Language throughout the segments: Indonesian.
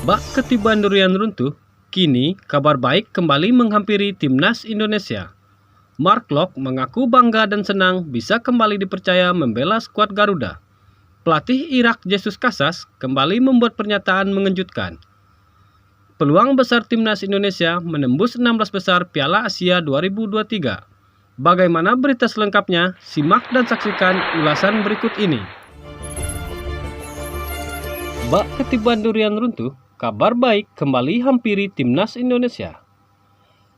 Bak ketiban durian runtuh, kini kabar baik kembali menghampiri timnas Indonesia. Mark Locke mengaku bangga dan senang bisa kembali dipercaya membela skuad Garuda. Pelatih Irak Jesus Casas kembali membuat pernyataan mengejutkan. Peluang besar timnas Indonesia menembus 16 besar Piala Asia 2023. Bagaimana berita selengkapnya? Simak dan saksikan ulasan berikut ini. Bak ketiban durian runtuh, kabar baik kembali hampiri timnas Indonesia.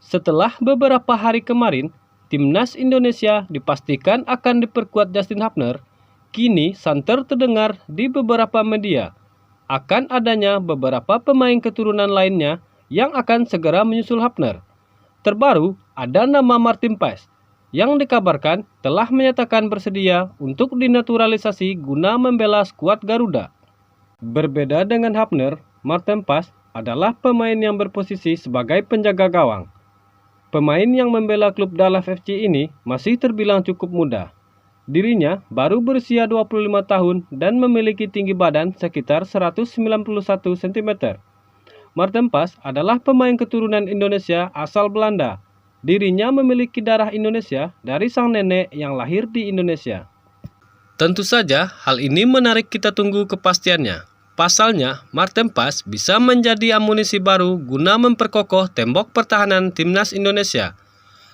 Setelah beberapa hari kemarin, timnas Indonesia dipastikan akan diperkuat Justin Hapner. Kini santer terdengar di beberapa media akan adanya beberapa pemain keturunan lainnya yang akan segera menyusul Hapner. Terbaru ada nama Martin Paes yang dikabarkan telah menyatakan bersedia untuk dinaturalisasi guna membela skuad Garuda. Berbeda dengan Hapner, Martin Paes adalah pemain yang berposisi sebagai penjaga gawang. Pemain yang membela klub Dallas FC ini masih terbilang cukup muda. Dirinya baru berusia 25 tahun dan memiliki tinggi badan sekitar 191 cm. Martin Paes adalah pemain keturunan Indonesia asal Belanda. Dirinya memiliki darah Indonesia dari sang nenek yang lahir di Indonesia. Tentu saja hal ini menarik kita tunggu kepastiannya. Pasalnya, Martin Paes bisa menjadi amunisi baru guna memperkokoh tembok pertahanan timnas Indonesia.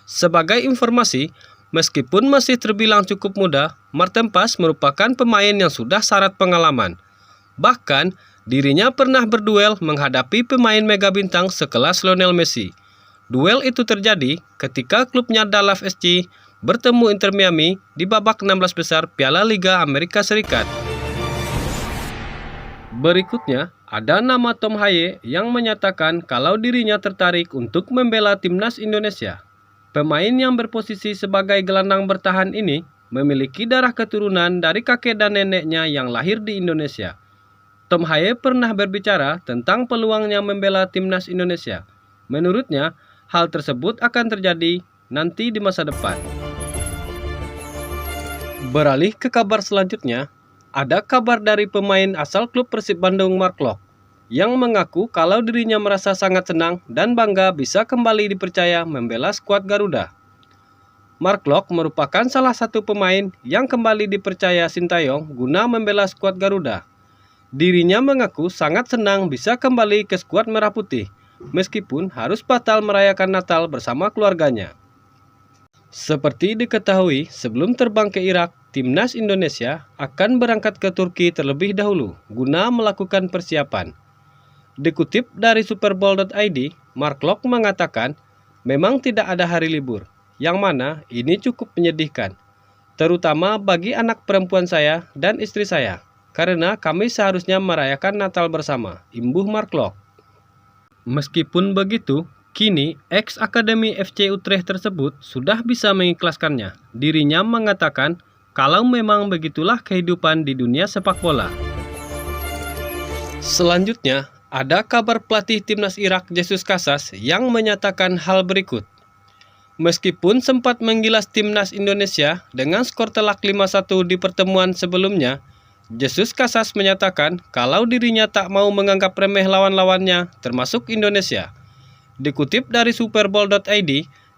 Sebagai informasi, meskipun masih terbilang cukup muda, Martin Paes merupakan pemain yang sudah syarat pengalaman. Bahkan, dirinya pernah berduel menghadapi pemain mega bintang sekelas Lionel Messi. Duel itu terjadi ketika klubnya Dallas FC bertemu Inter Miami di babak 16 besar Piala Liga Amerika Serikat. Berikutnya, ada nama Tom Haye yang menyatakan kalau dirinya tertarik untuk membela timnas Indonesia. Pemain yang berposisi sebagai gelandang bertahan ini memiliki darah keturunan dari kakek dan neneknya yang lahir di Indonesia. Tom Haye pernah berbicara tentang peluangnya membela timnas Indonesia. Menurutnya, hal tersebut akan terjadi nanti di masa depan. Beralih ke kabar selanjutnya, ada kabar dari pemain asal klub Persib Bandung Mark Locke yang mengaku kalau dirinya merasa sangat senang dan bangga bisa kembali dipercaya membela skuad Garuda. Mark Locke merupakan salah satu pemain yang kembali dipercaya Sintayong guna membela skuad Garuda. Dirinya mengaku sangat senang bisa kembali ke skuad Merah Putih, meskipun harus batal merayakan Natal bersama keluarganya. Seperti diketahui, sebelum terbang ke Irak, timnas Indonesia akan berangkat ke Turki terlebih dahulu guna melakukan persiapan. Dikutip dari superbowl.id, Mark Locke mengatakan, memang tidak ada hari libur, yang mana ini cukup menyedihkan, terutama bagi anak perempuan saya dan istri saya, karena kami seharusnya merayakan Natal bersama, imbuh Mark Locke. Meskipun begitu, kini ex-akademi FC Utrecht tersebut sudah bisa mengikhlaskannya. Dirinya mengatakan kalau memang begitulah kehidupan di dunia sepak bola. Selanjutnya, ada kabar pelatih timnas Irak Jesus Casas yang menyatakan hal berikut. Meskipun sempat menggilas timnas Indonesia dengan skor telak 5-1 di pertemuan sebelumnya, Jesus Casas menyatakan kalau dirinya tak mau menganggap remeh lawan-lawannya, termasuk Indonesia. Dikutip dari superbowl.id,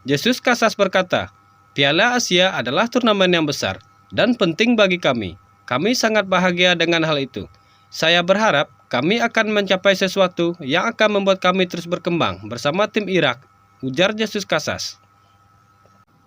Jesus Casas berkata, Piala Asia adalah turnamen yang besar dan penting bagi kami. Kami sangat bahagia dengan hal itu. Saya berharap kami akan mencapai sesuatu yang akan membuat kami terus berkembang bersama tim Irak, ujar Jesus Casas.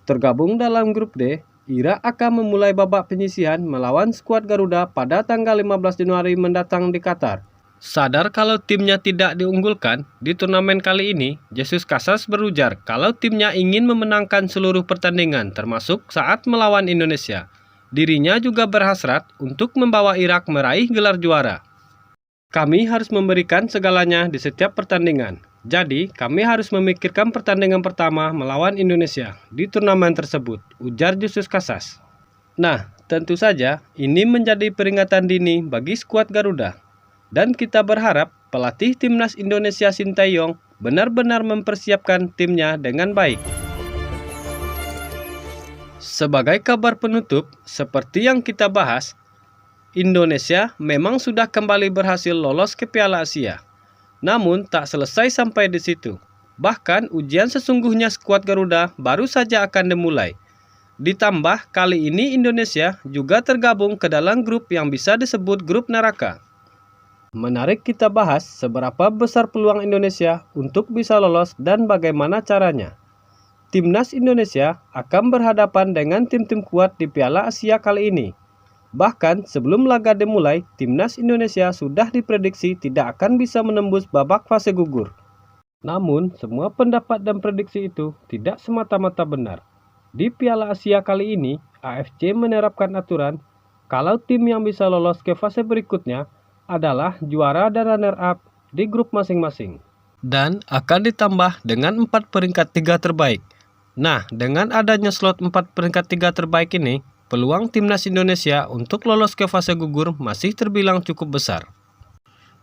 Tergabung dalam grup D, Irak akan memulai babak penyisihan melawan skuad Garuda pada tanggal 15 Januari mendatang di Qatar. Sadar kalau timnya tidak diunggulkan di turnamen kali ini, Jesus Casas berujar kalau timnya ingin memenangkan seluruh pertandingan termasuk saat melawan Indonesia. Dirinya juga berhasrat untuk membawa Irak meraih gelar juara. Kami harus memberikan segalanya di setiap pertandingan. Jadi, kami harus memikirkan pertandingan pertama melawan Indonesia di turnamen tersebut, ujar Jesus Casas. Nah, tentu saja ini menjadi peringatan dini bagi skuad Garuda. Dan kita berharap pelatih timnas Indonesia Sintayong benar-benar mempersiapkan timnya dengan baik. Sebagai kabar penutup, seperti yang kita bahas, Indonesia memang sudah kembali berhasil lolos ke Piala Asia. Namun tak selesai sampai di situ. Bahkan ujian sesungguhnya skuad Garuda baru saja akan dimulai. Ditambah kali ini Indonesia juga tergabung ke dalam grup yang bisa disebut grup neraka. Menarik kita bahas seberapa besar peluang Indonesia untuk bisa lolos dan bagaimana caranya. Timnas Indonesia akan berhadapan dengan tim-tim kuat di Piala Asia kali ini. Bahkan sebelum laga dimulai, Timnas Indonesia sudah diprediksi tidak akan bisa menembus babak fase gugur. Namun, semua pendapat dan prediksi itu tidak semata-mata benar. Di Piala Asia kali ini, AFC menerapkan aturan kalau tim yang bisa lolos ke fase berikutnya adalah juara dan runner-up di grup masing-masing. Dan akan ditambah dengan 4 peringkat 3 terbaik. Nah, dengan adanya slot 4 peringkat 3 terbaik ini, peluang Timnas Indonesia untuk lolos ke fase gugur masih terbilang cukup besar.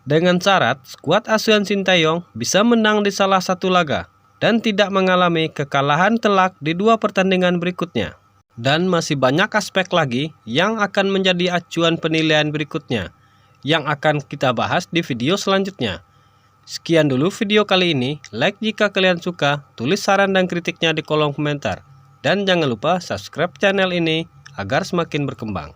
Dengan syarat, skuad asuhan Sintayong bisa menang di salah satu laga dan tidak mengalami kekalahan telak di 2 pertandingan berikutnya. Dan masih banyak aspek lagi yang akan menjadi acuan penilaian berikutnya, yang akan kita bahas di video selanjutnya. Sekian dulu video kali ini, like jika kalian suka, tulis saran dan kritiknya di kolom komentar. Dan jangan lupa subscribe channel ini agar semakin berkembang.